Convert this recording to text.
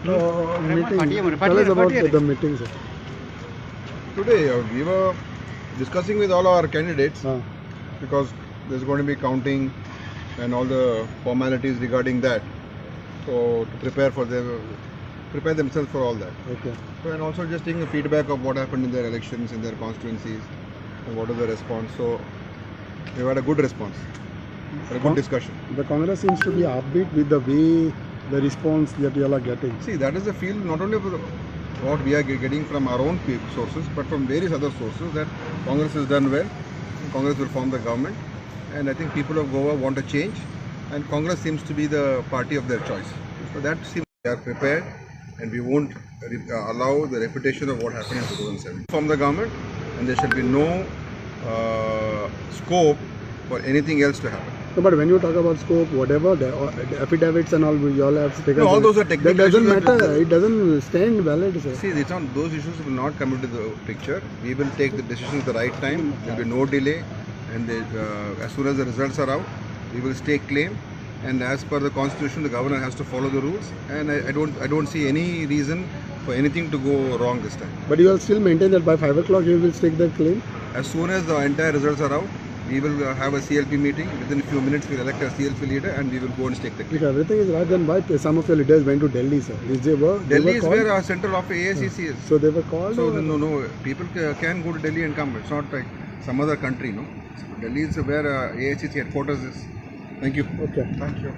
Meeting. Tell us about the meeting, sir. Today we were discussing with all our candidates because there's going to be counting and all the formalities regarding that. So to prepare themselves for all that. Okay. So, and also just taking the feedback of what happened in their elections, in their constituencies, and what is the response. So we had a good response, a good discussion. The Congress seems to be upbeat with the way the response that you all are getting. See, that is the feel not only for what we are getting from our own sources, but from various other sources that Congress has done well. Congress will form the government, and I think people of Goa want a change, and Congress seems to be the party of their choice. So that seems they are prepared, and we won't allow the repetition of what happened in 2007. Form the government, and there shall be no scope for anything else to happen. No, but when you talk about scope, whatever, the affidavits and all, you all have to take. No, all those are technical. That doesn't matter. It doesn't stand valid, sir. See, it's on those issues will not come into the picture. We will take the decisions at the right time. There will be no delay, and as soon as the results are out, we will stake claim. And as per the constitution, the governor has to follow the rules. And I don't see any reason for anything to go wrong this time. But you will still maintain that by 5 o'clock you will stake the claim. As soon as the entire results are out, we will have a CLP meeting. Within a few minutes, we will elect a CLP leader and we will go and stake the claim. If everything is right, then why some of your leaders went to Delhi, sir? Delhi is where our central office AICC is. So they were called? So no, people can go to Delhi and come. It's not like some other country, no. Delhi is where AICC headquarters is. Thank you. Okay. Thank you.